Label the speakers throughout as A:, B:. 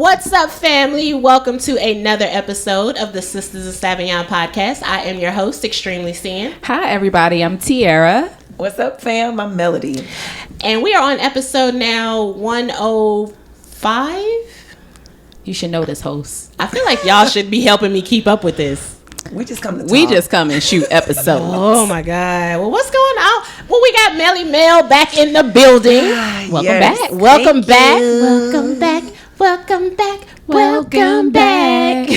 A: What's up, family? Welcome to another episode of the Sistas Sauvignon podcast. I am your host, Extremely Sin.
B: Hi, everybody. I'm Tiara.
C: What's up, fam? I'm Melodye.
A: And we are on episode now 105.
B: You should know this host.
A: I feel like y'all should be helping me keep up with this.
C: We just come to talk.
B: We just come and shoot episodes.
A: Oh my God. Well, what's going on? Well, we got Melly Mel back in the building.
B: Welcome back.
A: Welcome
C: Thank
A: back.
C: you.
A: Welcome back. Welcome back. Welcome back.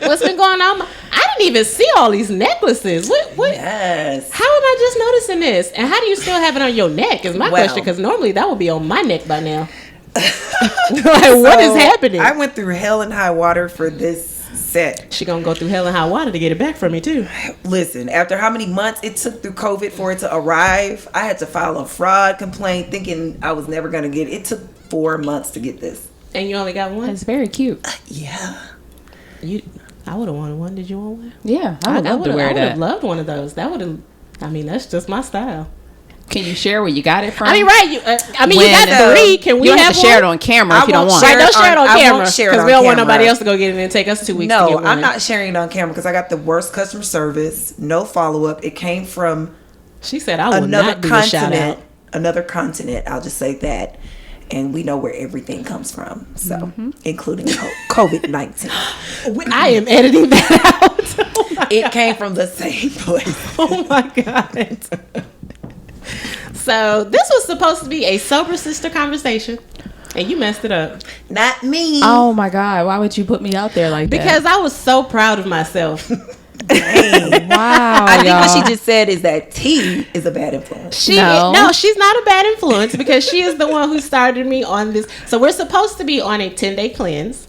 A: What's been going on? I didn't even see all these necklaces. What?
C: Yes.
A: How am I just noticing this? And how do you still have it on your neck is my question, because normally that would be on my neck by now. What is happening?
C: I went through hell and high water for this set.
A: She gonna go through hell and high water to get it back from me too.
C: Listen, after how many months it took through COVID for it to arrive, I had to file a fraud complaint thinking I was never going to get it. It took 4 months to get this.
A: And you only got one?
B: It's very cute.
C: Yeah.
A: I would have wanted one. Did you want one?
B: Yeah, I would love to wear
A: I would
B: that.
A: have loved one of those. That would have. I mean, that's just my style.
B: Can you share where you got it from?
A: I mean, right? You got 3. Can we
B: you don't
A: have
B: have to share it
A: one?
B: on camera if you don't want.
A: Right, don't share it on
C: I won't
A: camera
C: share it
A: because
C: on
A: we don't want
C: camera.
A: nobody else to go get it and take us 2 weeks. to
C: No,
A: get one.
C: I'm not sharing it on camera because I got the worst customer service. No follow up. It came from
A: She said, "I will
C: another
A: not do a shout out."
C: continent. Another continent. I'll just say that. And we know where everything comes from, so including COVID-19.
A: I am editing that out. Oh
C: It came from the same place.
A: Oh my God. So this was supposed to be a sober sister conversation, and you messed it up.
C: Not me.
B: Oh my God! Why would you put me out there like
A: Because I was so proud of myself.
C: Dang.
B: that? Wow!
C: I think
B: y'all.
C: what she just said is that tea is a bad influence.
A: No, she's not a bad influence because she is the one who started me on this. So we're supposed to be on a 10-day cleanse,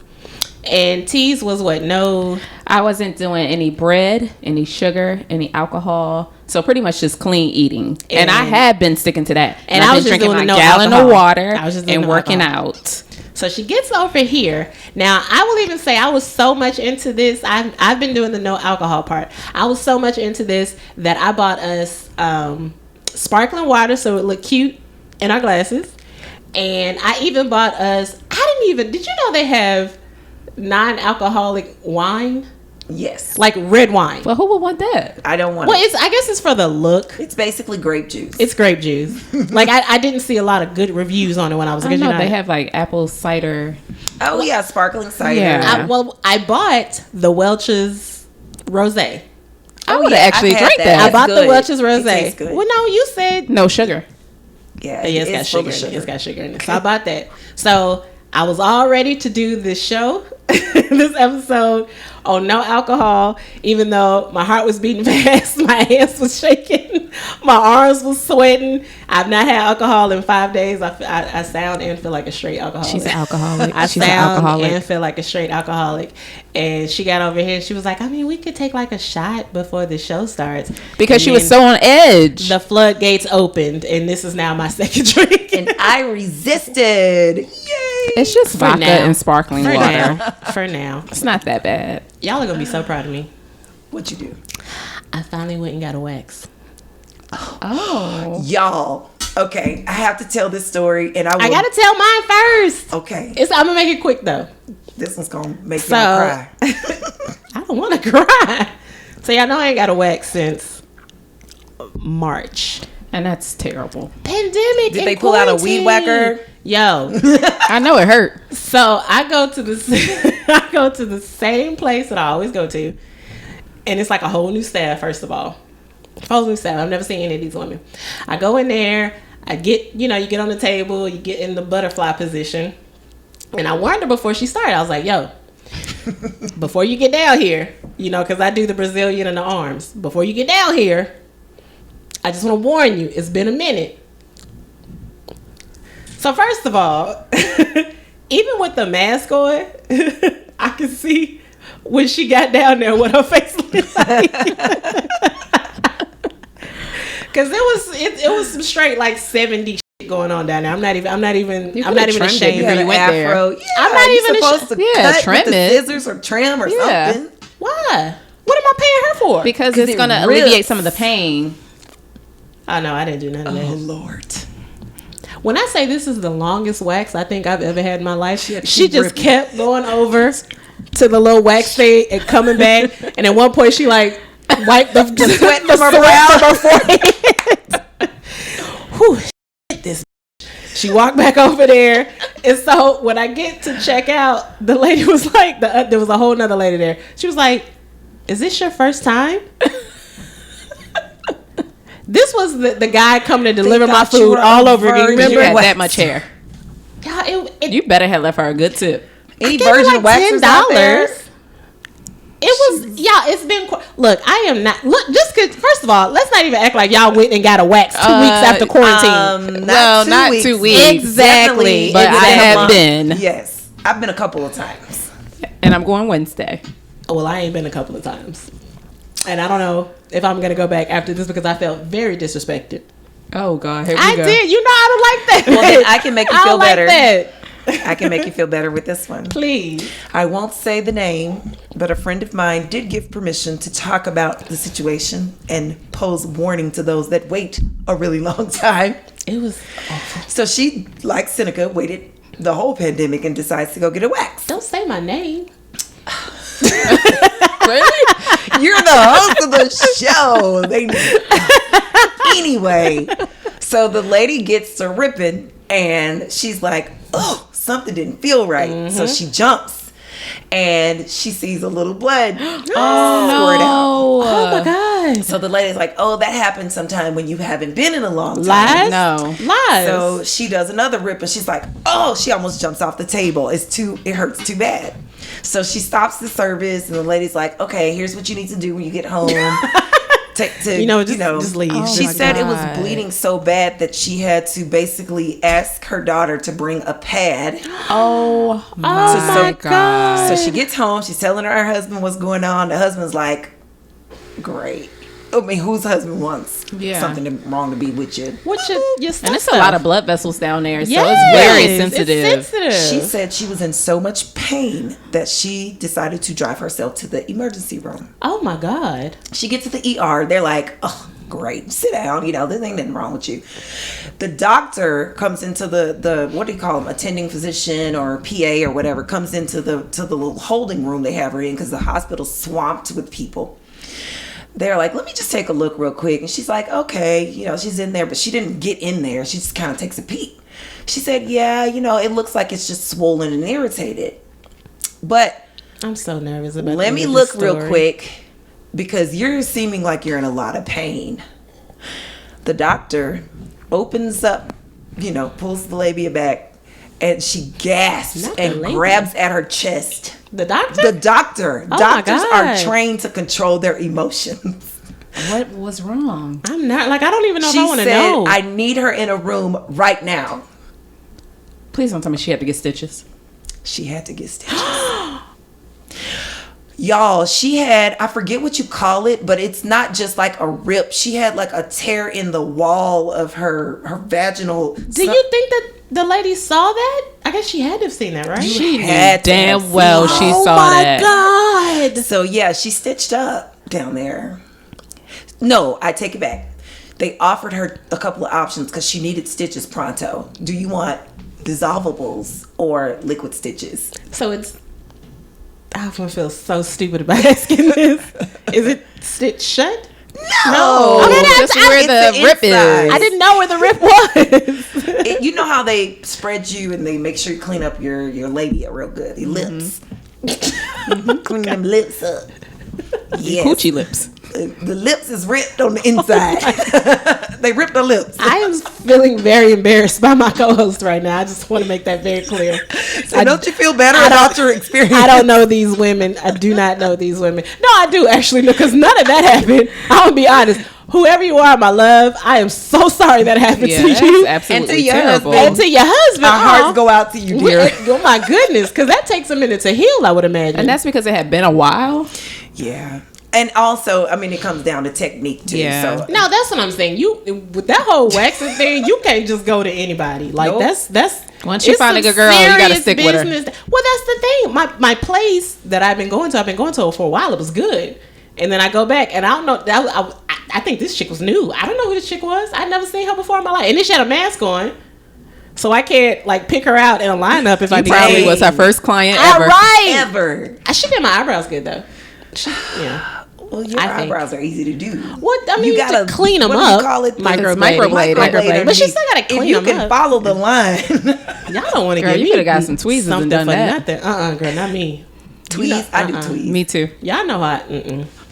A: and T's was what? No,
B: I wasn't doing any bread, any sugar, any alcohol. So pretty much just clean eating. And I had been sticking to that.
A: And
B: I've
A: I was
B: been
A: just
B: drinking
A: doing
B: my
A: the no
B: gallon
A: alcohol.
B: of water
A: I was just doing
B: and
A: no
B: working
A: alcohol.
B: out.
A: So she gets over here. Now, I will even say I was so much into this. I've been doing the no alcohol part. I was so much into this that I bought us sparkling water so it looked cute in our glasses. And I even bought us, did you know they have non-alcoholic wine?
C: Yes.
A: Like red wine.
B: Well, who would want that?
C: I don't want
A: Well,
C: it.
A: I guess it's for the look.
C: It's basically grape juice.
A: It's grape juice. Like, I didn't see a lot of good reviews on it when I was
B: I
A: like,
B: don't know. They have like apple cider.
C: Oh, yeah. Sparkling cider.
B: Yeah.
A: I bought the Welch's Rosé.
B: I would have
C: yeah,
B: actually
C: I've had
B: drank
C: that.
B: that.
A: I
C: It's
A: bought the
C: good.
A: Welch's
C: It
A: Rosé.
C: tastes good.
A: Well, no, you said
B: No sugar.
C: Yeah.
A: yeah, it's got
C: full
A: sugar
C: of
A: in it. It's got sugar in it. So I bought that. So I was all ready to do this show, this episode on no alcohol, even though my heart was beating fast, my hands was shaking, my arms was sweating. I've not had alcohol in 5 days. I sound and feel like a straight alcoholic.
B: She's an alcoholic.
A: I
B: She's an
A: sound
B: alcoholic.
A: and feel like a straight alcoholic. And she got over here and she was like, I mean, we could take like a shot before the show starts.
B: Because
A: And
B: she was
A: then
B: so on edge.
A: the floodgates opened, and this is now my second drink.
C: And I resisted. Yay.
B: It's just vodka
A: now.
B: and sparkling
A: For
B: water.
A: now. For now.
B: It's not that bad.
A: Y'all are going to be so proud of me.
C: What you do?
A: I finally went and got a wax.
B: Oh.
C: Y'all. Okay. I have to tell this story. And
A: I got to tell mine first.
C: Okay.
A: I'm going to make it quick, though.
C: This one's going to make
A: So,
C: me cry.
A: I don't want to cry. So, y'all know I ain't got a wax since March.
B: And that's terrible.
A: Pandemic.
C: Did they pull out a weed whacker?
A: Yo.
B: I know it hurt.
A: So I go to the same place that I always go to, and it's like a whole new staff. First of all, whole new staff. I've never seen any of these women. I go in there. I get, you get on the table. You get in the butterfly position, and I warned her before she started. I was like, "Yo, before you get down here, because I do the Brazilian and the arms. Before you get down here, I just want to warn you. It's been a minute." So first of all, even with the mask on, I could see when she got down there what her face looked like. Cause it was some straight like 70 shit going on down there. I'm not even ashamed.
C: You
A: I'm
C: had
A: not
C: an
A: even
C: afro. Yeah,
A: I'm not even
C: supposed to
B: Yeah,
C: cut
B: trim
C: with the
B: it.
C: scissors or trim or
B: Yeah.
C: something.
A: Why? What am I paying her for?
B: Because
C: 'Cause
B: it's
C: it
B: going to
C: rips.
B: alleviate some of the pain.
A: Oh no, I didn't do none of
C: Oh
A: that.
C: Lord.
A: When I say this is the longest wax I think I've ever had in my life, she just
C: ripping.
A: kept going over to the little wax thing and coming back. And at one point, she like wiped the sweat from her forehead. Whew, this. She walked back over there, and so when I get to check out, the lady was like, there was a whole nother lady there. She was like, "Is this your first time?" This was the guy coming to deliver my food all over again. Remember?
B: You had that much hair.
A: Yeah,
B: You better have left her a good tip.
C: Any
A: gave her
C: virgin
A: like
C: waxers out there?
A: $10. It was, yeah, it's been, look, I am not, look, just because, first of all, let's not even act like y'all went and got a wax 2 weeks after quarantine.
B: Not 2 weeks.
A: Exactly.
B: But
C: It's
B: I
C: been a
B: have
C: month.
B: been.
C: Yes. I've been a couple of times.
B: And I'm going Wednesday.
A: Well, I ain't been a couple of times. And I don't know if I'm going to go back after this because I felt very disrespected.
B: Oh, God. Here we
A: I
B: go.
A: did. You know, I don't like that.
C: Well, then I can make you
A: I
C: feel
A: don't like
C: better.
A: that.
C: I can make you feel better with this one.
A: Please.
C: I won't say the name, but a friend of mine did give permission to talk about the situation and pose warning to those that wait a really long time.
A: It was awful.
C: So she, like Syneca, waited the whole pandemic and decides to go get a wax.
A: Don't say my name.
B: Really?
C: You're the host of the show. Anyway, so the lady gets to ripping and she's like, oh, something didn't feel right. So she jumps and she sees a little blood squirt out.
A: Oh my God.
C: So the lady's like, oh, that happens sometime when you haven't been in a long time.
A: Lies?
B: No.
A: Lies.
C: So she does another rip and she's like, oh, she almost jumps off the table. It hurts too bad. So she stops the service and the lady's like, okay, here's what you need to do when you get home.
A: Just leave.
B: Oh
C: She
B: my
C: said it was
B: God.
C: bleeding so bad that she had to basically ask her daughter to bring a pad.
B: Oh,
A: Oh my God.
C: So she gets home. She's telling her husband what's going on. The husband's like, great. I mean, whose husband wants something wrong to be with you?
A: What's your
B: And it's a lot of blood vessels down there, so
A: Yes,
B: it's very
A: it's
B: sensitive.
C: She said she was in so much pain that she decided to drive herself to the emergency room.
A: Oh my God.
C: She gets to the ER. They're like, oh, great. Sit down. There ain't nothing wrong with you. The doctor comes into the what do you call them? Attending physician or PA or whatever comes into the little holding room they have her in because the hospital's swamped with people. They're like, let me just take a look real quick. And she's like, okay, she's in there, but she didn't get in there. She just kind of takes a peek. She said, yeah, it looks like it's just swollen and irritated. But
A: I'm so nervous about
C: let me look real quick because you're seeming like you're in a lot of pain. The doctor opens up, pulls the labia back, and she gasps
A: Not the
C: and
A: labia.
C: grabs at her chest.
A: The doctor?
C: The doctor.
A: Oh my
C: Doctors
A: God.
C: are trained to control their emotions.
B: What was wrong?
A: I'm not, I don't even know if
C: She
A: I want to
C: said,
A: know.
C: I need her in a room right now.
B: Please don't tell me she had to get stitches.
C: She had to get stitches. Y'all, she had, I forget what you call it, but it's not just like a rip. She had like a tear in the wall of her vaginal.
A: Do you think that the lady saw that? I guess she had to have seen that, right?
B: She
C: had to
B: damn
C: have
B: well
C: seen
B: she
C: it.
B: saw that.
A: Oh my God.
C: So yeah, she stitched up down there. No, I take it back. They offered her a couple of options because she needed stitches pronto. Do you want dissolvables or liquid stitches?
A: So it's, I often feel so stupid about asking this. Is it stitched shut?
C: No.
A: Okay,
B: Just where the rip
C: inside.
B: is.
A: I didn't know where the rip was.
C: You know how they spread you and they make sure you clean up your labia real good, your lips. Clean them lips up. Yes.
B: Coochie lips.
C: The lips is ripped on the inside. They ripped the lips.
A: I am feeling very embarrassed by my co-host right now. I just want to make that very clear.
C: So don't you feel better
A: I don't-
C: about your experience?
A: I don't know these women. I do not know these women. No, I do actually, because none of that happened. I'm gonna be honest. Whoever you are, my love, I am so sorry that happened
B: Yeah,
A: to
B: that's
A: you
B: absolutely
C: And to your
B: terrible.
A: and to your husband.
C: Our
A: Aw.
C: hearts go out to you, dear.
A: Oh my goodness, because that takes a minute to heal, I would imagine.
B: And that's because it had been a while.
C: Yeah. And also, I mean, it comes down to technique too.
B: Yeah.
C: So
A: no, that's what I'm saying. You with that whole waxing thing, you can't just go to anybody. Like
C: Nope.
A: that's
B: Once you
A: it's
B: find a
A: some
B: good girl, you gotta
A: serious
B: stick with her.
A: business. Well, that's the thing. My place that I've been going to for a while. It was good, and then I go back, and I don't know. I think this chick was new. I don't know who this chick was. I'd never seen her before in my life, and then she had a mask on. So I can't like pick her out in a lineup if I need
B: Probably
A: to.
B: was her first client
A: All
B: ever.
A: right.
C: Ever.
A: She did my eyebrows good though. Yeah.
C: Well, your
A: I think.
C: eyebrows are easy to do.
A: What I mean, you
C: gotta
A: to clean them
C: what
A: up.
C: Do you call it?
B: Microbladed.
A: But she still gotta clean them up.
C: If you can follow the line.
A: Y'all don't want to
B: Girl,
A: get
B: you
A: me
B: could have got some tweezers
A: something
B: and done
A: for
B: that.
A: nothing. Girl, not me.
C: Tweeze? I do tweeze.
B: Me too.
A: Y'all know how.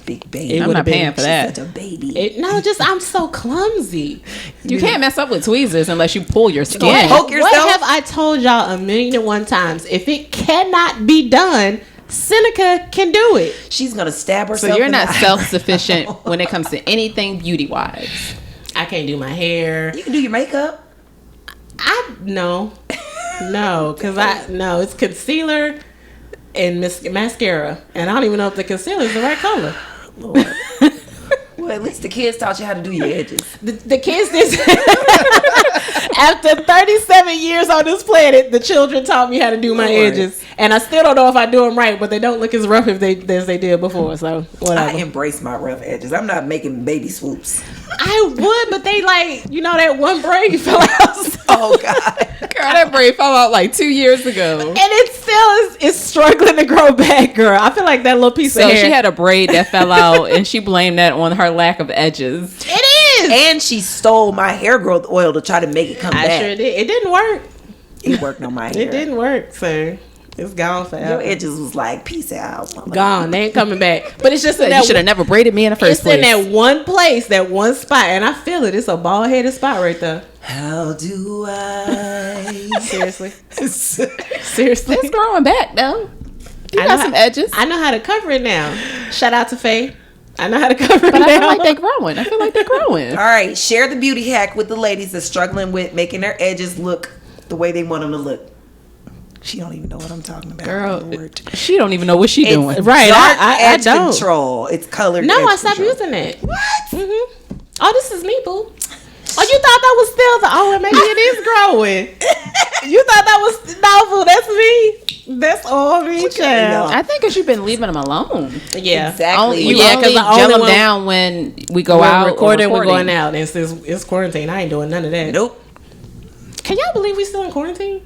C: Big baby.
A: It
B: I'm
A: would've
B: not paying
A: been-
B: for that.
C: She's such a baby.
A: I'm so clumsy.
B: You can't mess up with tweezers unless you pull your skin.
C: Don't poke yourself.
A: What have I told y'all 1,000,001 times? If it cannot be done, Syneca can do it.
C: She's gonna stab herself.
B: So you're
C: in
B: not
C: the eye.
B: self-sufficient when it comes to anything beauty-wise.
A: I can't do my hair.
C: You can do your makeup.
A: No, because it's concealer and mascara, and I don't even know if the concealer is the right color.
C: Lord. Well, at least the kids taught you how to do your edges.
A: The kids did. After 37 years on this planet, the children taught me how to do my
C: Lord.
A: edges, and I still don't know if I do them right, but they don't look as rough as they did before. So whatever.
C: I embrace my rough edges. I'm not making baby swoops.
A: I would, but they that one braid fell out.
C: Oh God.
B: Girl, that braid fell out like 2 years ago.
A: And it still is struggling to grow back, girl. I feel like that little piece
B: So
A: of hair.
B: she had a braid that fell out, and she blamed that on her lack of edges.
A: It is.
C: And she stole my hair growth oil to try to make it come
A: I
C: back.
A: sure did. It didn't work.
C: It worked on my hair.
A: It didn't work, so it's gone
C: Your
A: forever.
C: edges was like, peace out. mama.
A: Gone. They ain't coming back. But it's just in
B: You
A: that
B: should have never braided me in the first
A: It's
B: place.
A: in that one place, that one spot, and I feel it. It's a bald headed spot right there.
C: How do I?
A: Seriously. Seriously.
B: It's growing back though. You
A: I
B: got
A: know
B: some
A: how-
B: edges.
A: I know how to cover it now. Shout out to Faye. I know how to cover it
B: But
A: now.
B: I feel like they're growing. I feel like they're growing.
C: All right, share the beauty hack with the ladies that's struggling with making their edges look the way they want them to look. She don't even know what I'm talking about.
B: Girl,
C: Lord.
B: she don't even know what she doing.
A: Right.
C: Dark
A: I
C: edge
A: don't.
C: control. It's colored.
A: No,
C: edge
A: I stopped
C: control.
A: using it. What? Oh, this is me, boo. Oh, you thought that was still maybe it is growing. You thought that was boo? That's me. That's all me, child.
B: I think because you've been leaving them alone.
A: Yeah.
C: Exactly.
B: You
A: Yeah, 'cause
B: only
A: the only
B: gel them
A: one-
B: down when we go
A: We're
B: out.
A: recording,
B: or
A: we're going out. And since it's quarantine, I ain't doing none of that.
C: Nope.
A: Can y'all believe we still in quarantine?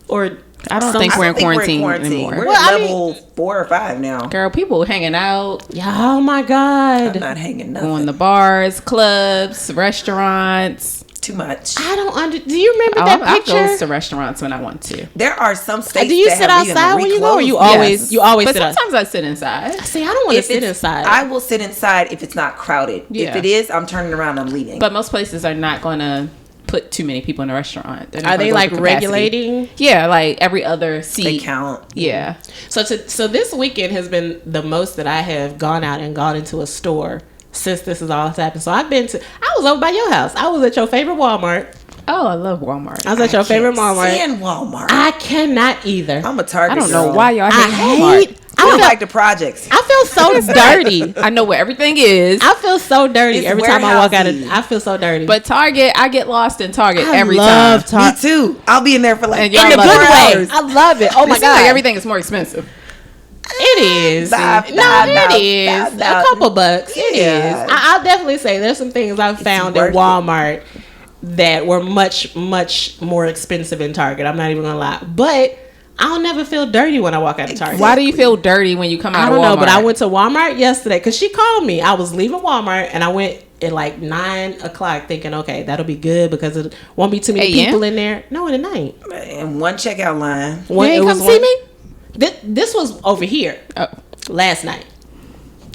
A: Or
B: I don't
A: some-
B: think we're in
C: I don't think
B: quarantine anymore.
C: We're
A: Well, I
C: at level 4 or 5 now.
B: Girl, people hanging out,
A: Yeah, oh my God.
C: I'm not hanging nothing.
B: going to bars, clubs, restaurants.
C: Too much.
A: I don't do you remember
B: I
A: that
B: go
A: picture?
B: to restaurants when I want to.
C: There are some states.
A: Do you
C: that
A: sit
C: have even
A: outside when you go, or you
C: reclosed.
A: always
B: Yes.
A: you always
B: But
A: sit outside?
B: sometimes I sit inside.
A: See, I don't want to
C: If
A: sit
C: it's-
A: inside.
C: I will sit inside if it's not crowded.
B: Yeah.
C: If it is, I'm turning around. I'm leaving.
B: But most places are not going to put too many people in a restaurant. They're not
A: Are
B: gonna
A: they
B: go
A: like
B: for capacity.
A: regulating?
B: Yeah, like every other seat.
C: they count.
B: Yeah.
A: So this weekend has been the most that I have gone out and gone into a store since this has all happened. So I was over by your house. I was at your favorite Walmart.
B: Oh, I love Walmart.
A: I was at your favorite Walmart.
C: Stand Walmart.
A: I cannot either.
C: I'm a Target.
B: I don't know
C: girl.
B: why y'all
A: I
B: hate Walmart.
A: hate.
C: I
A: I
C: don't
A: feel,
C: like the projects.
A: I feel so dirty.
B: I know where everything is.
A: I feel so dirty
C: It's
A: every time I walk out of.
C: warehousey.
A: I feel so dirty.
B: But Target, I get lost in Target
A: I
B: every
A: love
B: time.
C: Me too. I'll be in there for like
B: And
A: in
B: y'all
A: the
B: love
A: good
B: it.
A: way.
C: hours.
A: I love it. Oh
B: It
A: my
B: seems
A: God.
B: like everything is more expensive.
A: It is.
C: Nah,
A: no,
C: nah,
A: it
C: nah,
A: is.
C: nah, nah.
A: A couple bucks. It
C: Yeah.
A: is. I'll definitely say there's some things I've found
C: worth
A: at
C: it.
A: Walmart that were much, much more expensive in Target. I'm not even gonna lie. But I'll never feel dirty when I walk out of Target.
B: Why do you feel dirty when you come out
A: I
B: of
A: don't
B: Walmart?
A: know, but I went to Walmart yesterday because she called me. I was leaving Walmart and I went at like 9 o'clock thinking, okay, that'll be good because it won't be too many
B: 8
A: people in there. No, in the night.
C: and one checkout line.
A: When
B: ain't
A: it
B: come
A: was
B: see me?
A: This was over here
B: Oh.
A: last night.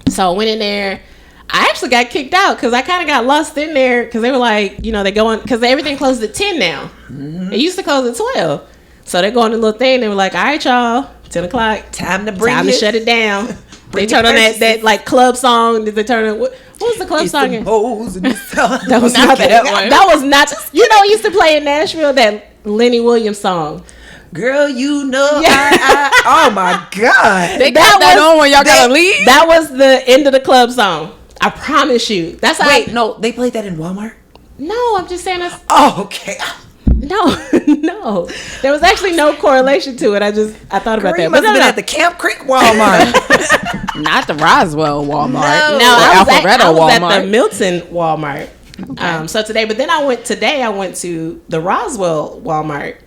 A: So I went in there. I actually got kicked out because I kind of got lost in there because they were like, they go on because everything closed at 10 now. It used to close at 12. So they go on the little thing. They were like, all right, y'all, 10 o'clock.
C: Time to bring
A: Time
C: it.
A: to shut it down. They
C: Bring
A: turn
C: your
A: on that
C: purchases.
A: like club song. Did they turn on what was the club
C: It's
A: song?
C: the bows and the
A: That was not
B: that one.
A: That was not. It used to play in Nashville that Lenny Williams song.
C: Girl, you know oh my God.
B: They got that on when y'all gotta leave.
A: That was the end of the club song. I promise you. That's how.
C: Wait, no, they played that in Walmart?
A: No, I'm just saying that's
C: Oh, okay.
A: no. There was actually no correlation to it. I thought about
C: Girl, you
A: that. But
C: must have been
A: no.
C: at the Camp Creek Walmart.
B: Not the Roswell Walmart.
C: No.
A: No, I was
B: Alpharetta
A: at the
B: Walmart.
A: Milton Walmart.
B: Okay.
A: So today, but then I went to the Roswell Walmart.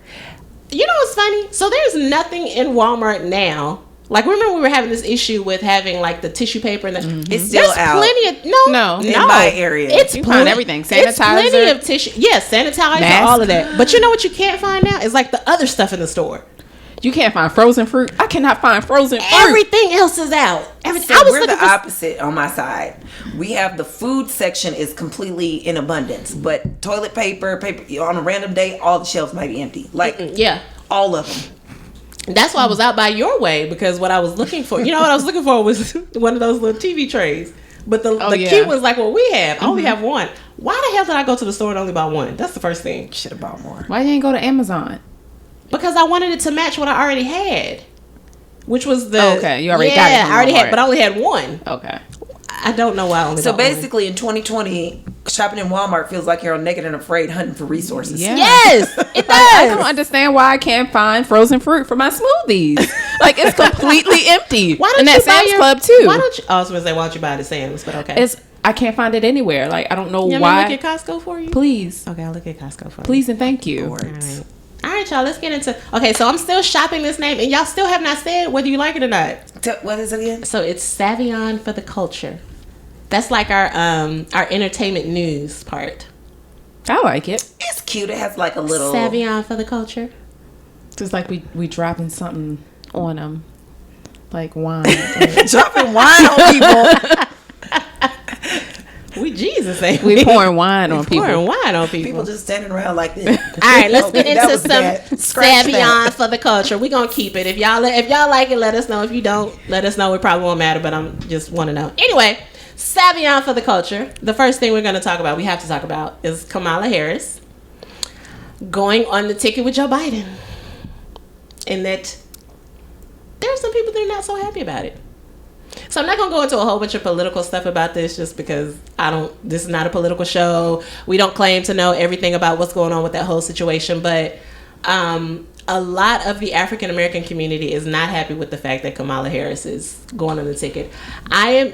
A: You know what's funny? So there's nothing in Walmart now. Like, remember we were having this issue with having like the tissue paper and
C: It's still
A: there's
C: out.
A: plenty of
B: No.
C: In my area.
A: It's
B: You find everything.
A: It's plenty
B: Sanitizer.
A: of tissue. Yes, sanitizer,
B: Mask.
A: all of that. But you know what you can't find now is like the other stuff in the store.
B: You can't find frozen fruit. I cannot find frozen fruit.
A: Everything else is out. Everything.
C: So
A: I was
C: we're
A: looking
C: the
A: for
C: opposite on my side. We have the food section is completely in abundance, but toilet paper on a random day, all the shelves might be empty. Like
A: yeah.
C: all of them.
A: That's why I was out by your way, because what I was looking for, you know what I was looking for was one of those little TV trays. But the cute was like what we have. I only have one. Why the hell did I go to the store and only buy one? That's the first thing.
C: Should have bought more.
B: Why you ain't go to Amazon?
A: Because I wanted it to match what I already had, which was the
B: Okay, you already got it from
A: I already had,
B: Walmart.
A: but I only had one.
B: Okay.
A: I don't know why I only
C: So
A: got one.
C: basically, in 2020, shopping in Walmart feels like you're on Naked and Afraid hunting for resources.
B: Yeah.
A: Yes, it
B: I don't
A: does.
B: understand why I can't find frozen fruit for my smoothies. Like, it's completely empty.
A: Why don't
B: and
A: you
B: at
A: buy
B: Sam's
A: your
B: Club too.
A: Why don't you? I was gonna say, why don't you buy it at Sam's? But okay.
B: I can't find it anywhere. Like, I don't know
A: You want
B: why.
A: me to look at Costco for you?
B: Please,
A: Okay, I'll look at Costco for you.
B: please, and thank you.
A: All right. All right, y'all. Let's get into. Okay, so I'm still shopping this name, and y'all still have not said whether you like it or not.
C: What is it again?
A: So it's Sauvignon for the culture. That's like our entertainment news part.
B: I like it.
C: It's cute. It has like a little.
A: Sauvignon for the culture.
B: Just like we dropping something on them, like wine.
C: Dropping wine on people.
A: We Jesus ain't
B: We pouring wine on people.
A: pouring wine on people.
C: People just standing around like this.
A: All right, let's
C: Okay,
A: get
C: that
A: into
C: was bad.
A: some
C: Scratch
A: Sauvignon
C: that.
A: for the culture. We're gonna keep it. If y'all like it, let us know. If you don't, let us know. It probably won't matter, but I'm just want to know. Anyway, Sauvignon for the culture. The first thing we're gonna talk about, we have to talk about, is Kamala Harris going on the ticket with Joe Biden, and that there are some people that are not so happy about it. So I'm not gonna go into a whole bunch of political stuff about this, just because this is not a political show. We don't claim to know everything about what's going on with that whole situation, but a lot of the African American community is not happy with the fact that Kamala Harris is going on the ticket. I am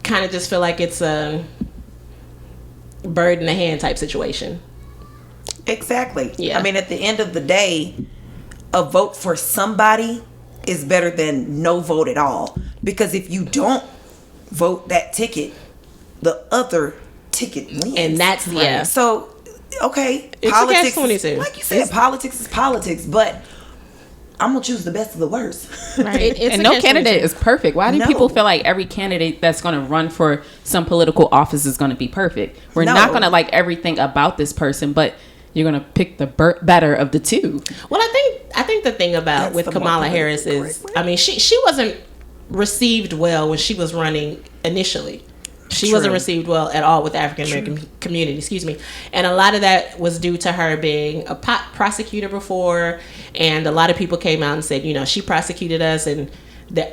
A: kind of just feel like it's a bird in the hand type situation.
C: Exactly.
A: Yeah.
C: I mean, at the end of the day, a vote for somebody is better than no vote at all. Because if you don't vote that ticket, the other ticket wins.
A: And that's, yeah.
C: So, okay,
A: It's a catch-22.
C: Like you said, politics is politics, but I'm gonna choose the best of the worst.
A: Right. It's
B: And
A: a
B: no
A: catch-22.
B: candidate is perfect. Why do
C: No.
B: people feel like every candidate that's going to run for some political office is going to be perfect? We're
C: No.
B: not going to like everything about this person, but you're going to pick the better of the two.
A: Well, I think the thing about
C: That's
A: with
C: the more
A: Kamala Harris
C: political
A: is,
C: correct way.
A: I mean, she wasn't received well when she was running initially. She
C: True.
A: wasn't received well at all with the African American community, excuse me. And a lot of that was due to her being a prosecutor before, and a lot of people came out and said, you know, she prosecuted us. And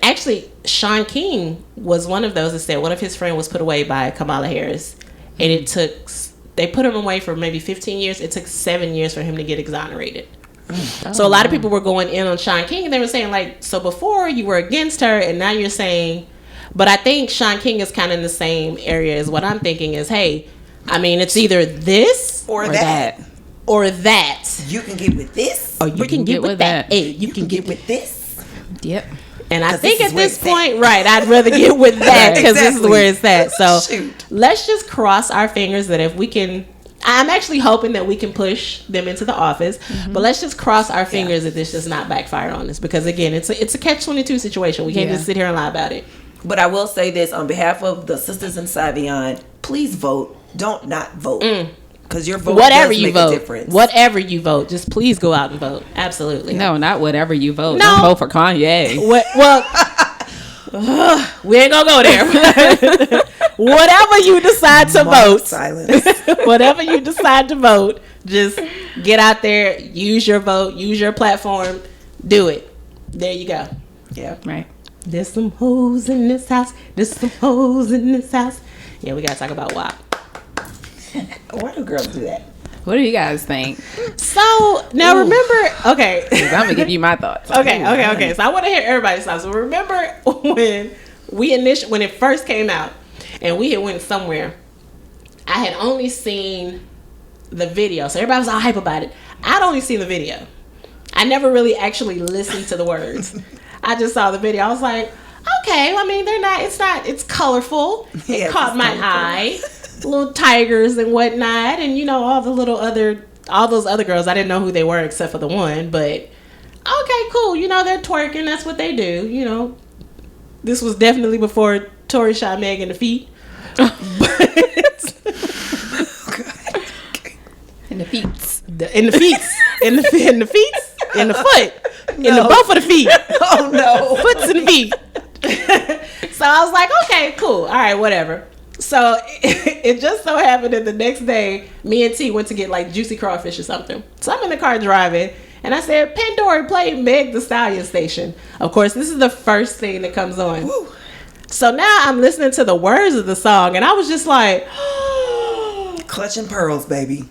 A: actually, Sean King was one of those that said one of his friends was put away by Kamala Harris, and they put him away for maybe 15 years. It took 7 years for him to get exonerated. So a lot of people were going in on Sean King, and they were saying, like, so before you were against her, and now you're saying. But I think Sean King is kind of in the same area as what I'm thinking is, hey, I mean, it's either this
C: or that.
A: or that.
C: You can get with this,
A: Or you can get with that. Hey, you can get with.
C: with this.
B: Yep.
A: And I
C: 'Cause
A: think
C: this is
A: at
C: where
A: this
C: it's at.
A: point, right, I'd rather get with that because this is
C: Exactly.
A: where it's at. So
C: Shoot.
A: let's just cross our fingers that if we can. I'm actually hoping that we can push them into the office, but let's just cross our fingers that this does not backfire on us, because again, it's a catch-22 situation. We can't
B: Yeah.
A: just sit here and lie about it.
C: But I will say this on behalf of the Sistas in Sauvignon, please vote. Don't not vote. Because your vote
A: Whatever
C: does
A: you
C: make a
A: vote,
C: difference.
A: whatever you vote, just please go out and vote. Absolutely.
B: No, not whatever you vote.
A: No.
B: Don't vote for Kanye.
A: Well, we ain't gonna go there. Whatever you decide to vote,
C: Silence.
A: whatever you decide to vote, just get out there, use your vote, use your platform, do it. There you go.
C: Yeah.
B: Right.
A: There's some hoes in this house. There's some hoes in this house. Yeah, we gotta talk about WAP.
C: Why do girls do that?
B: What do you guys think?
A: So now remember, okay.
B: 'Cause I'm going to give you my thoughts.
A: Okay. So I want to hear everybody's thoughts. So remember when when it first came out, and we had went somewhere. I had only seen the video, so everybody was all hype about it. I'd only seen the video. I never really actually listened to the words. I just saw the video. I was like, okay, I mean, it's colorful. It caught my eye. Little tigers and whatnot, and all those other girls. I didn't know who they were except for the one, but okay, cool. They're twerking. That's what they do. This was definitely before Tori shot Meg in the feet.
B: In the feet.
A: In the feet. In the feet. In the foot. In the both of the feet.
C: Oh no.
A: Foots and feet. So I was like, okay, cool. All right, whatever. So it just so happened that the next day, me and T went to get like juicy crawfish or something. So I'm in the car driving, and I said, Pandora, play Meg Thee Stallion station. Of course, this is the first thing that comes on. Woo. So now I'm listening to the words of the song, and I was just like,
C: clutching pearls, baby.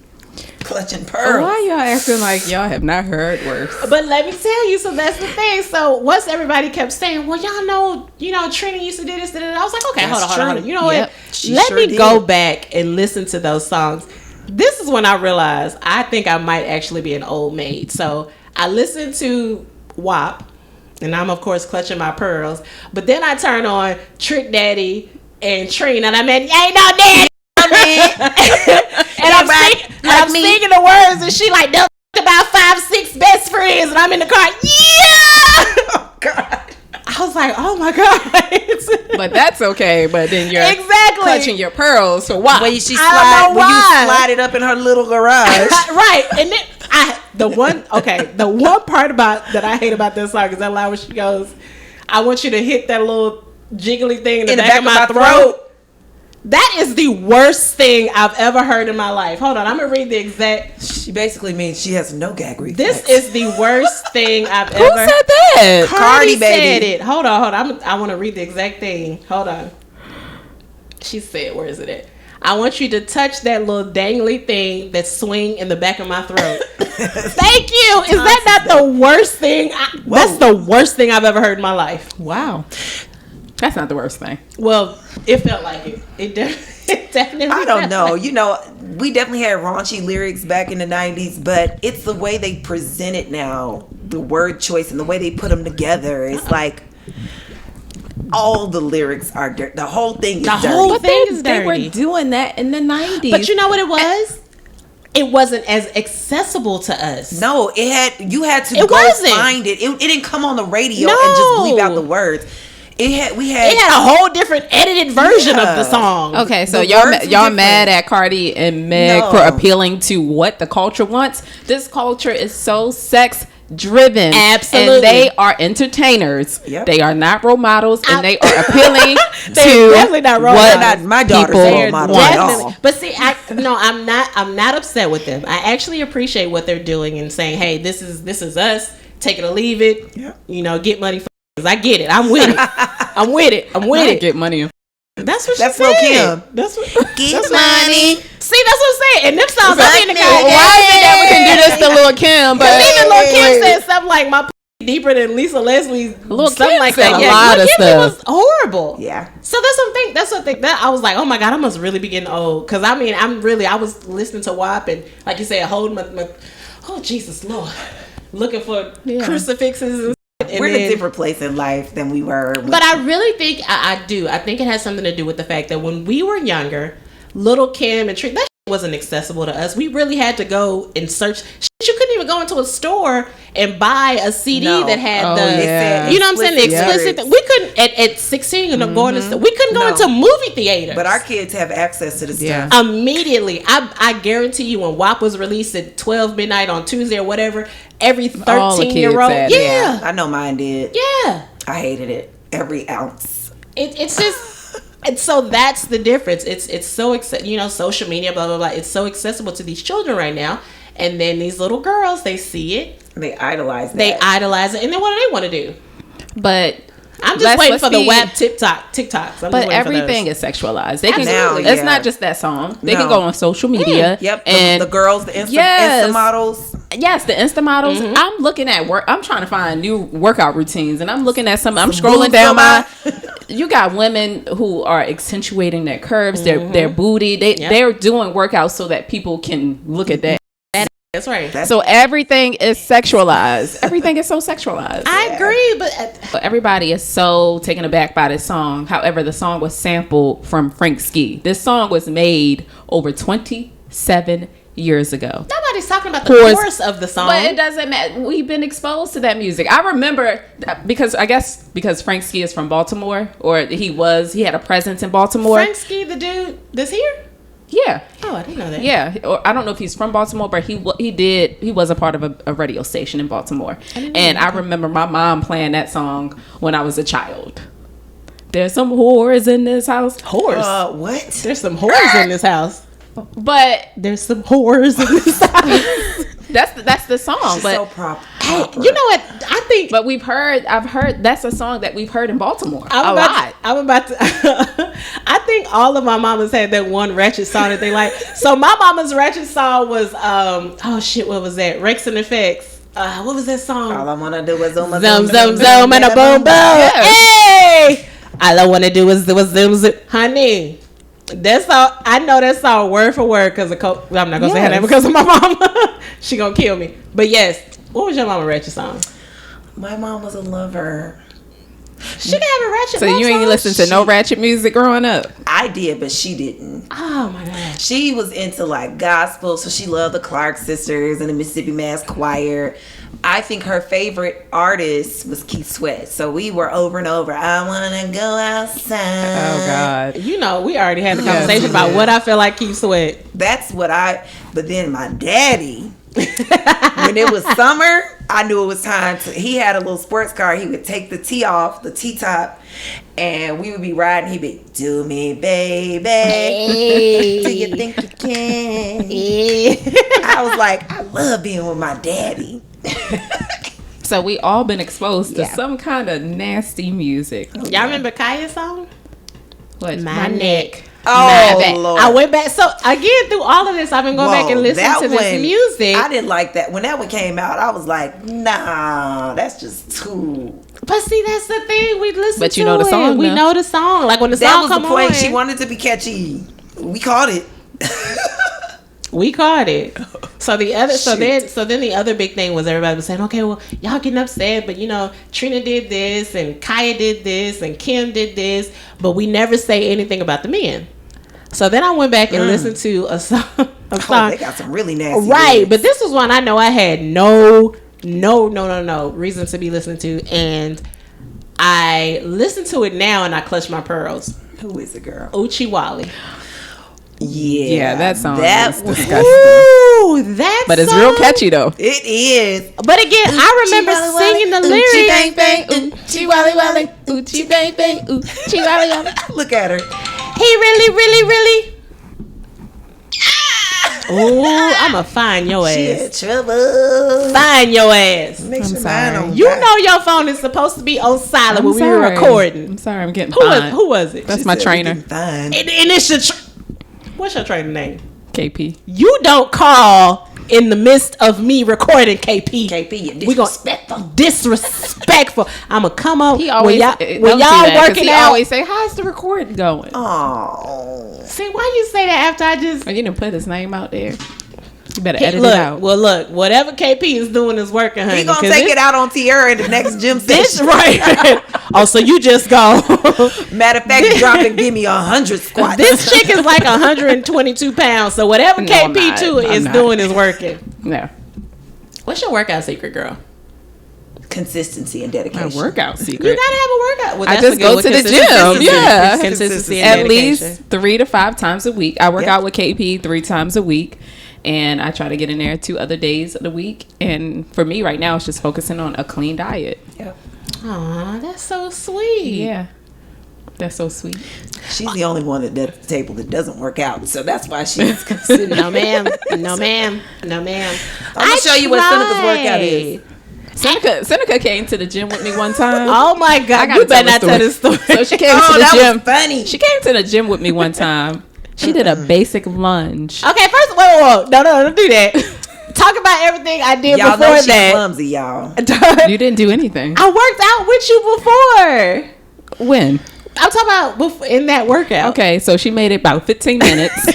C: Clutching pearls.
B: Why y'all acting like y'all have not heard worse?
A: But let me tell you, so that's the thing. So once everybody kept saying, well, y'all know, Trini used to do this, I was like, okay, hold on. You know what? Let me go back and listen to those songs. This is when I realized I think I might actually be an old maid. So I listened to WAP, and I'm of course clutching my pearls. But then I turn on Trick Daddy and Trina, and I meant, ain't no daddy. And I'm singing the words, and she like, about 5-6 best friends, and I'm in the car. Yeah. Oh God. I was like, oh my God.
B: But that's okay. But then you're clutching your pearls. So why?
C: When you slide it up in her little garage,
A: right? And then the one part that I hate about this song is that line where she goes, "I want you to hit that little jiggly thing in the back of my throat." That is the worst thing I've ever heard in my life. Hold on, I'm gonna read the exact.
C: She basically means she has no gag reflex.
A: This is the worst thing I've ever.
B: Who said that?
A: Cardi said it. Hold on. I want to read the exact thing. Hold on. She said, "Where is it at? I want you to touch that little dangly thing that swing in the back of my throat." Thank you. Is that not the worst thing? That's the worst thing I've ever heard in my life.
B: Wow. That's not the worst thing.
A: Well, it felt like it. It definitely.
C: I don't know. We definitely had raunchy lyrics back in the 90s, but it's the way they present it now, the word choice and the way they put them together. It's like all the lyrics are dirty. The whole thing is dirty.
A: The whole thing is dirty.
B: They were doing that in the 90s.
A: But you know what it was? It wasn't as accessible to us.
C: No, you had to go find it. It didn't come on the radio and just bleep out the words. It had
A: a whole different edited version of the song.
B: Okay, so y'all mad at Cardi and Meg for appealing to what the culture wants? This culture is so sex driven.
A: Absolutely.
B: And they are entertainers. Yep. They are not role models, and they are appealing to
A: definitely not role models.
C: My daughter's a role model at all.
A: But see, I'm not upset with them. I actually appreciate what they're doing and saying, hey, this is us. Take it or leave it. Yeah. Get money for us. I get it. I'm with it. I'm with it.
B: Get money.
A: That's what she said.
C: Kim.
A: That's what.
C: Get the money.
A: See, that's what I'm saying. And them songs, I mean,
B: why is it that we can do this to Lil' Kim? But
A: even Lil' Kim said something like, "My deeper than Lisa Leslie's."
B: Lil'
A: something
B: Kim
A: like
B: said
A: that.
B: a lot of stuff.
A: It was horrible.
C: Yeah.
A: So that's something. That I was like, oh my God, I must really be getting old. Because I mean, I was listening to WAP and, like you said, holding my oh Jesus Lord, looking for crucifixes. And
C: we're in a different place in life than we were.
A: But I really think I do. I think it has something to do with the fact that when we were younger, Lil' Kim and Trina, that shit wasn't accessible to us. We really had to go and search. You couldn't even go into a store and buy a CD that had you know what I'm saying, the explicit. Yeah. We couldn't at 16 and going to store. We couldn't go into movie theaters.
C: But our kids have access to the stuff
A: immediately. I guarantee you, when WAP was released at 12 midnight on Tuesday or whatever, every 13-year-old,
C: I know mine did.
A: Yeah,
C: I hated it every ounce.
A: It's just. And so that's the difference. It's so social media, blah blah blah. It's so accessible to these children right now. And then these little girls, they see it.
C: They idolize that.
A: They idolize it. And then what do they want to do?
B: But
A: I'm just waiting for the WAP TikToks.
B: But everything is sexualized. They can. It's not just that song. They can go on social media.
C: Yep. And the girls, the Insta models.
B: Yes, the Insta models. Mm-hmm. I'm looking at work. I'm trying to find new workout routines, and I'm looking at some. I'm scrolling down my. you got women who are accentuating their curves, their booty. They're doing workouts so that people can look at that.
A: That's right.
B: So everything is sexualized. Everything is so sexualized.
A: I agree, but
B: everybody is so taken aback by this song. However, the song was sampled from Frank Ski. This song was made over 27 years ago.
A: Nobody's talking about the chorus of the song.
B: But it doesn't matter. We've been exposed to that music. I remember because Frank Ski is from Baltimore, or he had a presence in Baltimore.
A: Frank Ski, the dude that's here?
B: Yeah.
A: Oh, I didn't know that.
B: Yeah. Or I don't know if he's from Baltimore, but he was a part of a radio station in Baltimore. I remember my mom playing that song when I was a child. There's some whores in this house.
C: Whores? What?
A: There's some whores in this house.
B: But
A: there's some whores in this house.
B: That's the song.
C: She's
B: but
C: so proper.
A: Hey, you know what? I think.
B: But I've heard that's a song that we've heard in Baltimore
A: I'm about to. I think all of my mamas had that one ratchet song that they like. So my mama's ratchet song was what was that? Rex and Effects. What was that song?
C: All I wanna do is zoom,
A: zoom, and a boom, boom. Yes. Hey, all I wanna do is zoom, zoom, honey. That's all. I know that song word for word because I'm not gonna say her name because of my mama. She gonna kill me. But yes, what was your mama ratchet song?
C: My mom was a lover.
A: She didn't have a ratchet.
B: So you ain't listen to no ratchet music growing up?
C: I did, but she didn't.
A: Oh my god.
C: She was into like gospel, so she loved the Clark Sisters and the Mississippi Mass Choir. I think her favorite artist was Keith Sweat. So we were over and over. I wanna go outside.
B: Oh God.
A: You know, we already had the conversation about what I feel like Keith Sweat.
C: That's what but then my daddy, when it was summer, I knew it was time he had a little sports car. He would take the T off, the T-top, and we would be riding. He'd be, do me, baby. Hey. Do you think you can? I was like, I love being with my daddy.
B: So we all been exposed to some kind of nasty music.
A: Y'all remember Kaya's song?
B: What?
A: My neck.
C: Oh, Lord.
A: I went back. So again, through all of this, I've been going back and listening to this music.
C: I didn't like that. When that one came out, I was like, nah, that's just too.
A: But see, that's the thing. We listen to it.
B: But you know the song.
A: We know the song. Like when the song come on.
C: She wanted to be catchy. We caught it.
A: We caught it. So then the other big thing was everybody was saying, okay, well, y'all getting upset, but you know, Trina did this and Kaya did this and Kim did this, but we never say anything about the men. So then I went back and listened to a song.
C: They got some really nasty.
A: Right,
C: lyrics.
A: but this was one I know I had no reason to be listening to, and I listen to it now and I clutch my pearls.
C: Who is the girl?
A: Uchi Wally.
C: Yeah,
B: that song
C: that
B: is
C: was
B: disgusting.
A: Ooh,
B: but it's real catchy though.
C: It is.
A: But again, I remember singing the lyrics.
B: Uchi bang bang, uchi wally wally, uchi bang bang, uchi wally wally.
C: Look at her.
A: He really. Ooh, I'ma find your ass.
C: Trouble.
A: Find your ass.
C: I'm sorry.
A: You know your phone is supposed to be on silent when we were recording.
B: I'm sorry, I'm getting fined.
A: Who was it?
B: That's my trainer.
C: Fine.
A: And it's your. What's your trainer name?
B: KP.
A: You don't call in the midst of me recording KP.
C: KP, you're disrespectful.
A: Disrespectful. I'ma come up
B: He always
A: when y'all working
B: he
A: out.
B: always say, "How's the recording going?"
C: Oh,
A: see, why you say that after I just?
B: You didn't put his name out there. You better edit it out.
A: Well, look, whatever KP is doing is working, honey.
C: he gonna take it out on Tiara in the next gym session.
A: Right. Oh, so you just go.
C: Matter of fact, drop and give me 100 squats.
A: This chick is like 122 pounds. So whatever KP2 is doing is working.
B: No.
A: What's your workout secret, girl?
C: Consistency and dedication.
B: My workout secret.
A: You gotta have a workout. Well,
B: I just go to the gym. Yeah.
A: Consistency and
B: At
A: dedication.
B: least 3 to 5 times a week. I work out with KP 3 times a week. And I try to get in there 2 other days of the week. And for me right now, it's just focusing on a clean diet.
C: Yep.
A: Aw, that's so sweet.
B: Yeah. That's so sweet.
C: She's the only one at the table that doesn't work out. So that's why she's considered.
A: No, ma'am. No, ma'am. No, ma'am.
C: I'm going to show you what Syneca's workout is.
B: Syneca came to the gym with me one time.
A: Oh my God. You better not tell this story.
B: So she came to the
C: that
B: gym.
C: Was funny.
B: She came to the gym with me one time. She did a basic lunge.
A: Okay, first, whoa. No, don't do that. Talk about everything I did
C: y'all
A: before
C: know she's
A: that.
C: clumsy, y'all.
B: You didn't do anything.
A: I worked out with you before.
B: When?
A: I'm talking about in that workout.
B: Okay, so she made it about 15 minutes.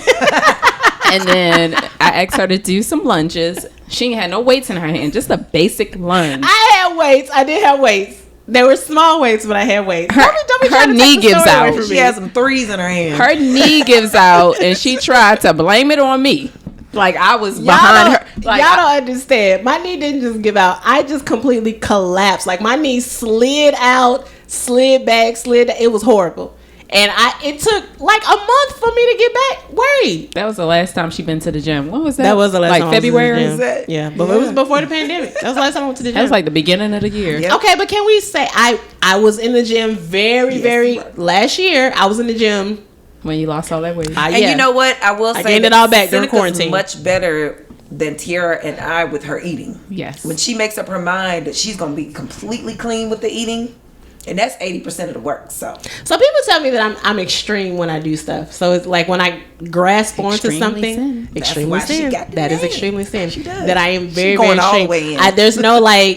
B: And then I asked her to do some lunges. She ain't had no weights in her hand, just a basic lunge.
A: I had weights. I did have weights. They were small weights, but I had weights.
B: Her knee gives out.
C: She has some threes in her hand.
B: Her knee gives out, and she tried to blame it on me. Like I was behind her. Like,
A: y'all don't understand. My knee didn't just give out. I just completely collapsed. Like my knee slid out, slid back, It was horrible. And it took like a month for me to get back. Wait.
B: That was the last time she been to the gym. When was that?
A: That was the last time.
B: Like February?
A: Yeah, but it was before the pandemic. That was the last time I went to the gym.
B: That was like the beginning of the year.
C: Yep.
A: Okay, but can we say I was in the gym very last year. I was in the gym
B: when you lost all that weight.
C: And you know what? I will say
A: I gained it all back during quarantine.
C: Much better than Tiara and I with her eating.
B: Yes.
C: When she makes up her mind that she's going to be completely clean with the eating, and that's 80% of the work. So
A: people tell me that I'm extreme when I do stuff. So it's like when I grasp onto something, extremely sin. That is extremely sin.
C: She does.
A: That I am very
C: going
A: very
C: all
A: extreme.
C: the way in.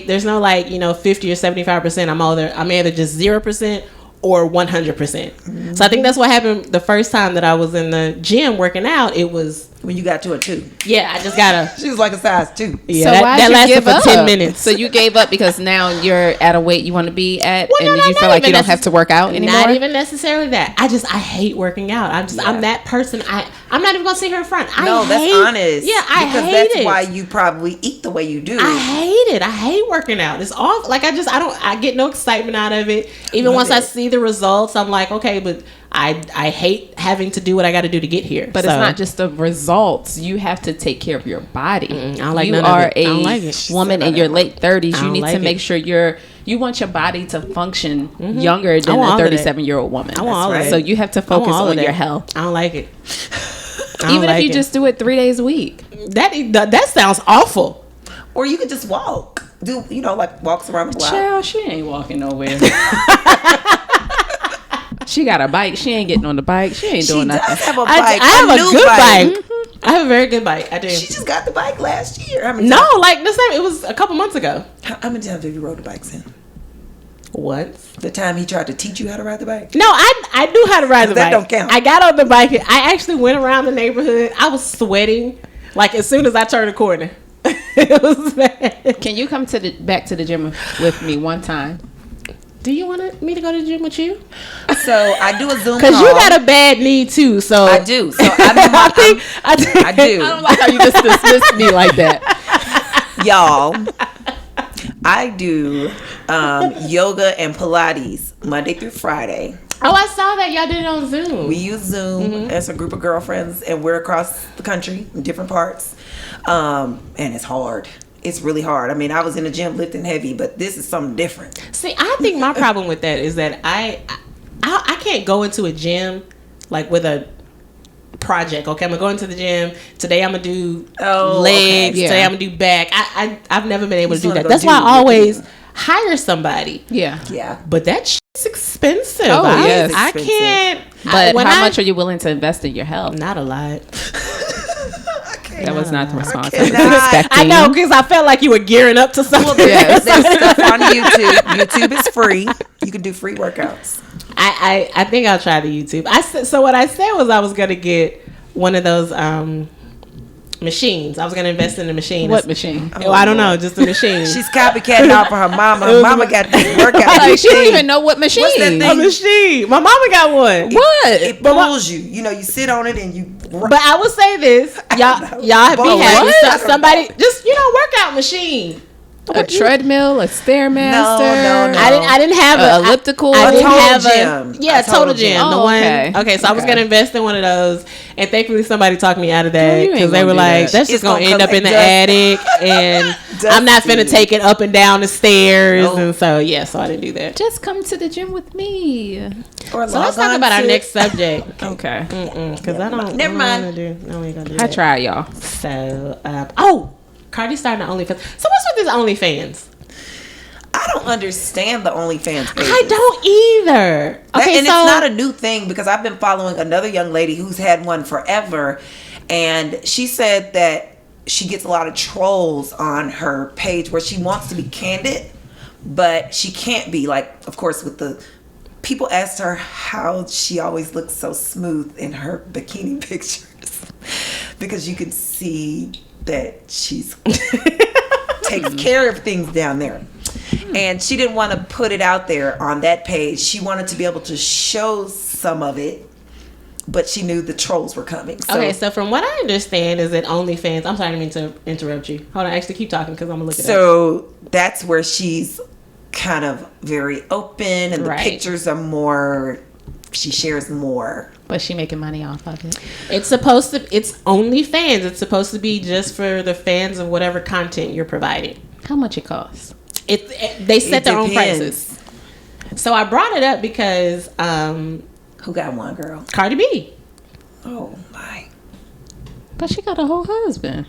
A: There's no 50 or 75%. I'm either just 0% or 100%.
C: Mm-hmm.
A: So I think that's what happened the first time that I was in the gym working out. It was
C: when you got to a 2.
A: Yeah, I just gotta.
C: She was like a size 2.
A: Yeah,
B: so
A: that lasted for 10 minutes.
B: So you gave up because now you're at a weight you want to be at,
A: Well,
B: and you feel like you don't have to work out anymore?
A: Not even necessarily that. I hate working out. I'm that person. I'm not even gonna sit here in front.
C: That's honest.
A: Yeah, I
C: because
A: hate
C: that's
A: it.
C: why you probably eat the way you do.
A: I hate it. I hate working out. It's awful. Like I get no excitement out of it. Even once I see the results, I'm like, okay, but I hate having to do what I got to do to get here.
B: But it's not just the results. You have to take care of your body.
A: I don't like
B: you
A: none
B: are
A: of it. I don't like
B: a
A: it.
B: woman in your late 30s. You need
A: like
B: to make
A: it.
B: sure you want your body to function younger than a 37-year-old woman.
A: I want all of it.
B: So you have to focus on your health.
A: I don't like it.
B: Even if you just do it 3 days a week.
A: That sounds awful.
C: Or you could just walk. Do like walks around the block.
B: Child, she ain't walking nowhere. She got a bike. She ain't getting on the bike. She ain't doing nothing.
C: She does have a bike.
A: I have a good bike.
B: Mm-hmm.
A: I have a very good bike. I do.
C: She just got the bike last year.
A: Like the same. It was a couple months ago.
C: How many times have you rode the bikes in?
A: Once.
C: The time he tried to teach you how to ride the bike?
A: No, I knew how to ride the bike.
C: That don't count.
A: I got on the bike. I actually went around the neighborhood. I was sweating like as soon as I turned the corner. It was bad.
B: Can you come back to the gym with me one time?
A: Do you want me to go to the gym with you?
C: So I do a Zoom call.
A: Because you got a bad knee too. So
C: I do. So I do.
B: I don't like how you just dismissed me like that.
C: Y'all, I do yoga and Pilates Monday through Friday.
A: Oh, I saw that y'all did it on Zoom.
C: We use Zoom as a group of girlfriends, and we're across the country in different parts. And it's hard. It's really hard. I mean, I was in the gym lifting heavy, but this is something different.
A: See, I think my problem with that is that I can't go into a gym like with a project. Okay, I'm gonna go into the gym today. I'm gonna do legs.
B: Yeah.
A: Today I'm gonna do back. I've never been able to do that.
C: go
A: That's why I
C: do
A: always hire somebody.
C: Yeah.
A: But that shit's expensive.
B: Oh, yes.
A: I can't.
B: But how much are you willing to invest in your health?
A: Not a lot.
B: That was not the response I was
C: cannot.
B: expecting.
A: I know, because I felt like you were gearing up to something.
C: There's stuff on YouTube. YouTube is free. You can do free workouts.
A: I think I'll try the YouTube. So what I said was I was gonna get one of those machines. I was gonna invest in a machine.
B: What machine?
A: Oh, I don't know, just a machine.
C: She's copycatting off of her mama. Her mama got this workout
B: Like,
C: machine.
B: she don't even know what machine.
C: What's that thing?
A: A machine. My mama got one.
B: What?
C: It pulls you. You sit on it and you.
A: But I will say this, y'all be
C: But
A: having
C: what?
A: somebody just workout machine.
B: A treadmill, a stairmaster.
C: No.
A: I didn't have
B: a elliptical.
A: I didn't
C: total
A: have
C: gym.
A: a
C: A
A: total
C: total
A: gym.
C: gym.
A: The
B: Oh,
A: one.
B: okay.
A: Okay, so I was
B: Okay.
A: gonna invest in one of those, and thankfully somebody talked me out of
B: Girl,
A: that
B: you ain't
A: because they
B: gonna
A: were
B: do
A: like,
B: that.
A: "That's just
C: It's
A: gonna
C: gonna
A: end up in the
C: collect
A: attic, and I'm not finna take it up and down the stairs."
C: Nope.
A: And so so I didn't do that.
B: Just come to the gym with me.
C: Or
A: So let's talk about our next subject.
B: Okay.
A: Because I don't.
C: Never mind.
A: No, we ain't gonna do
B: I
A: that.
B: tried, y'all.
A: So, Cardi's starting the OnlyFans. So what's with this OnlyFans?
C: I don't understand the OnlyFans pages.
A: I don't either. Okay,
C: And
A: so
C: it's not a new thing because I've been following another young lady who's had one forever, and she said that she gets a lot of trolls on her page where she wants to be candid, but she can't be, like, of course, with the people asked her how she always looks so smooth in her bikini pictures because you could see that she's takes care of things down there. And she didn't want to put it out there on that page. She wanted to be able to show some of it, but she knew the trolls were coming. So,
A: okay, so from what I understand is that OnlyFans... I'm sorry, I didn't mean to interrupt you. Hold on, actually keep talking because I'm going to look it up.
C: So that's where she's kind of very open and the
A: Right.
C: pictures are more... She shares more.
B: But she making money off of it.
A: It's supposed to... It's OnlyFans. It's supposed to be just for the fans of whatever content you're providing.
B: How much it costs?
A: They set their own prices. So I brought it up because
C: Who got one, girl?
A: Cardi B.
C: Oh, my.
B: But she got a whole husband.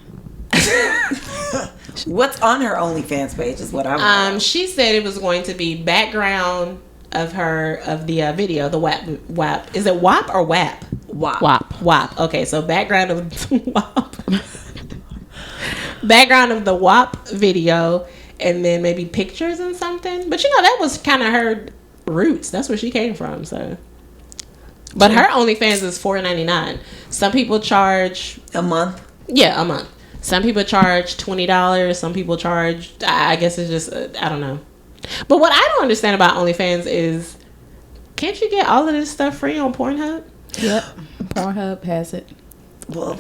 C: What's on her OnlyFans page is what I want.
A: She said it was going to be background of the video, the WAP. Is it WAP or WAP? WAP. Okay, so background of WAP. Background of the WAP video, and then maybe pictures and something. But that was kind of her roots. That's where she came from. So, but her OnlyFans is $4.99. Some people charge
C: A month?
A: Yeah, a month. Some people charge $20. Some people charge... I guess it's just... I don't know. But what I don't understand about OnlyFans is... Can't you get all of this stuff free on Pornhub?
B: Yep. Pornhub has it.
C: Well,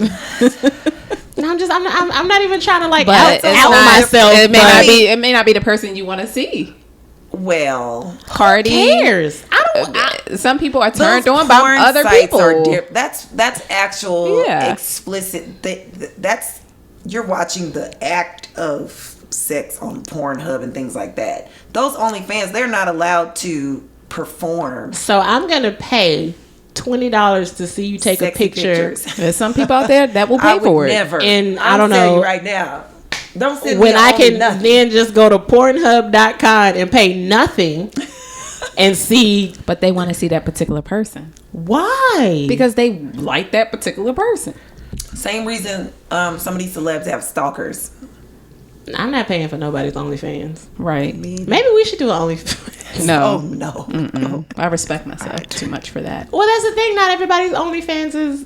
A: No, I'm not even trying to like
B: But
A: out myself.
B: It may not be the person you want to see.
C: well,
B: Cardi.
A: Who cares?
B: Some people are turned
C: those
B: on by
C: porn
B: other
C: sites
B: people.
C: are that's actual
B: Yeah.
C: explicit. That's you're watching the act of sex on Pornhub and things like that. Those OnlyFans, they're not allowed to perform.
A: So I'm gonna pay $20 to see you take a
C: Sexy
A: picture.
C: pictures.
B: There's some people out there that will
C: I
B: pay
C: would
B: for it.
C: never.
A: And I
C: I'm
A: don't
C: telling
A: know.
C: you right now. Don't send
A: When
C: me
A: I
C: only
A: can
C: nothing.
A: then just go to Pornhub.com and pay nothing and see
B: But they want to see that particular person
A: why.
B: because they like that particular person.
C: Same reason some of these celebs have stalkers.
A: I'm not paying for nobody's OnlyFans.
B: Right.
A: Maybe we should do an OnlyFans.
B: No.
C: Oh no.
B: Mm-mm. I respect myself too much for that.
A: Well, that's the thing. Not everybody's OnlyFans is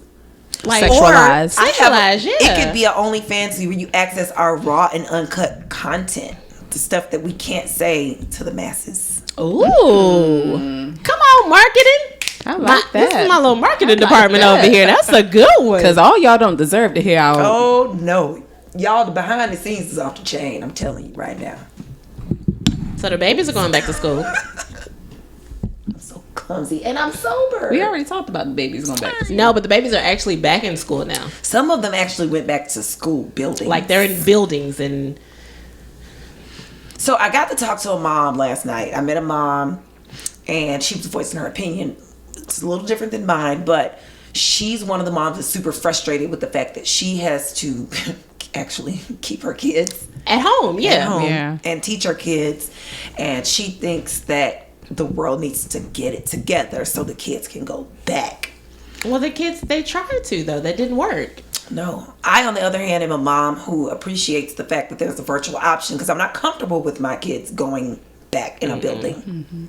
A: like
B: Sexualized.
C: I have
A: Sexualized, yeah.
C: It could be an OnlyFans where you access our raw and uncut content, the stuff that we can't say to the masses.
A: Ooh, come on, marketing.
B: I like
A: This is
B: that.
A: my little marketing
B: I like
A: department
B: that.
A: over here. That's a good one.
B: Because all y'all don't deserve to hear our...
C: Oh no, y'all, the behind the scenes is off the chain. I'm telling you right now.
A: So the babies are going back to school.
C: I'm so clumsy and I'm sober.
B: We already talked about the babies going back to school.
A: No, but the babies are actually back in school now.
C: Some of them actually went back to school buildings.
A: Like they're in buildings and
C: So I got to talk to a mom last night. I met a mom and she was voicing her opinion. It's a little different than mine, but she's one of the moms that's super frustrated with the fact that she has to actually keep her kids
A: at home. Yeah.
C: at home
B: Yeah.
C: and teach her kids. And she thinks that the world needs to get it together so the kids can go back.
A: Well, the kids, they tried to though. That didn't work.
C: No. I, on the other hand, am a mom who appreciates the fact that there's a virtual option because I'm not comfortable with my kids going back in a building.
B: Mm-hmm.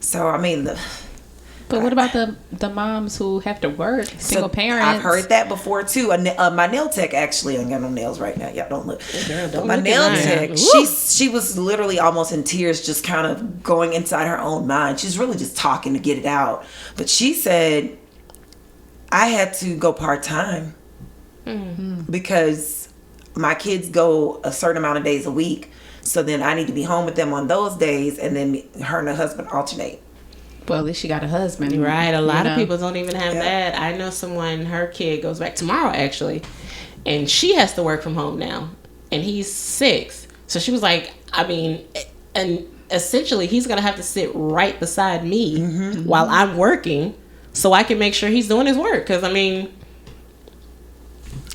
C: So, I mean,
B: But what about the moms who have to work, single parents?
C: I've heard that before too. My nail tech actually, I ain't got no nails right now. Y'all don't look.
A: Girl,
C: But
A: don't
C: my
A: look at
C: nail
A: mine.
C: tech,
A: Woo.
C: she was literally almost in tears, just kind of going inside her own mind. She's really just talking to get it out. But she said, I had to go part-time because my kids go a certain amount of days a week. So then I need to be home with them on those days, and then her and her husband alternate.
B: Well, at least she got a husband.
A: Right. A lot
B: you
A: of
B: know.
A: people don't even have
C: Yeah.
A: that. I know someone, her kid goes back tomorrow actually, and she has to work from home now, and he's 6. So she was like, I mean, and essentially he's going to have to sit right beside me while I'm working so I can make sure he's doing his work. Because, I mean,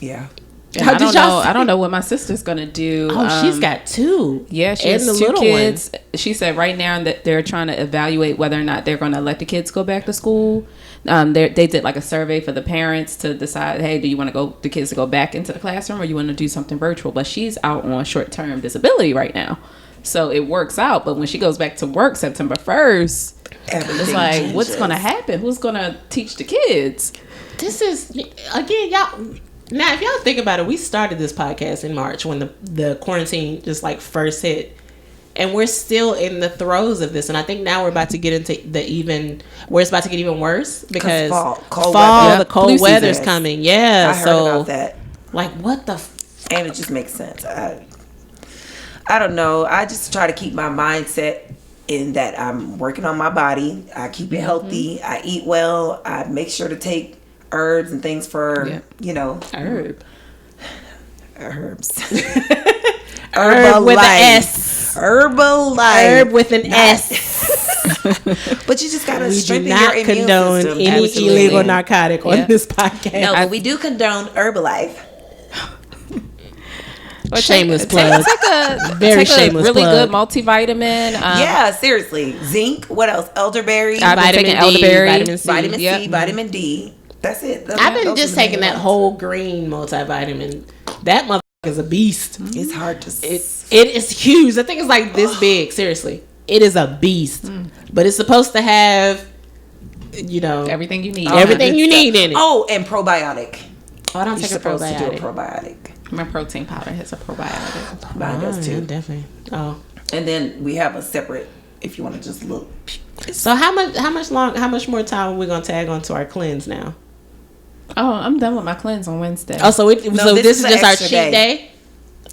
C: Yeah.
B: And
A: How
B: I
A: did
B: don't
A: y'all
B: know.
A: see
B: I don't know what my sister's gonna do.
A: she's got 2.
B: Yeah, she
A: and
B: has 2 kids. She said right now that they're trying to evaluate whether or not they're going to let the kids go back to school. They did like a survey for the parents to decide, hey, do you want the kids to go back into the classroom or you want to do something virtual? But she's out on short-term disability right now. So it works out. But when she goes back to work September 1st,
C: Everything
B: It's like,
C: changes.
B: what's gonna happen? Who's gonna teach the kids?
A: This is, again, y'all. Now, if y'all think about it, we started this podcast in March when the quarantine just like first hit. And we're still in the throes of this. And I think now we're about to get into where it's about to get even worse. Because
C: cold weather.
A: the cold
B: Flu
A: weather's
B: season.
A: coming. Yeah.
C: I heard about that.
A: Like, what the...
C: And it just makes sense. I don't know. I just try to keep my mindset in that I'm working on my body. I keep it healthy. I eat well. I make sure to take herbs and things for,
A: Herb.
C: Herbs.
A: Herb with an S.
C: Herbalife.
A: Herb with an S.
C: But you just gotta
A: We do
C: strengthen
A: not
C: your immune
A: condone
C: system.
A: any
B: Absolutely.
A: illegal narcotic on this podcast.
C: No, but we do condone Herbalife.
A: Shameless plug.
B: Very
A: shameless
B: really
A: plug.
B: good multivitamin.
C: Yeah, seriously. Zinc. What else? Elderberry.
B: I've been
A: Vitamin
B: taking
A: D,
B: elderberry,
A: vitamin C.
C: Vitamin C.
B: Yep.
C: Vitamin D. That's it.
A: I've been
C: Those
A: just
C: are the
A: taking
C: main
A: that
C: ones.
A: whole green multivitamin. That motherfucker is a beast.
C: It's hard to.
A: It is huge. I think it's like this big. Seriously, it is a beast. But it's supposed to have,
B: everything you need.
A: everything you need in it.
C: Oh, and probiotic.
A: Oh, I don't
C: You're
A: take a
C: supposed to do a
A: probiotic.
C: probiotic.
B: My protein powder has a probiotic.
C: Mine does
A: yeah,
C: too.
A: definitely. Oh,
C: And then we have a separate. If you want to just look.
A: so how much more time are we gonna tag on to our cleanse now?
B: Oh, I'm done with my cleanse on Wednesday.
A: Oh, so this is
C: an
A: just our
C: extra
A: cheat day.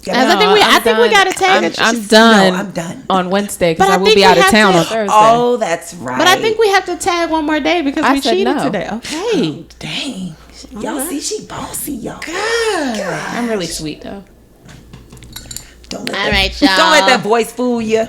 C: Yeah.
A: I think we got to tag it.
B: I'm done.
C: I'm done.
B: On Wednesday because
A: But I
B: I will
A: think
B: be
A: we
B: out of
A: have
B: town
A: to-
B: on Thursday.
C: Oh, that's right.
A: But I think we have to tag one more day because
B: I
A: we
B: said
A: cheated
B: no.
A: today. Okay.
C: Dang. Y'all see, she bossy, y'all.
B: I'm really sweet though.
C: Don't let
A: All
C: that,
A: right, y'all.
C: Don't let that voice fool you.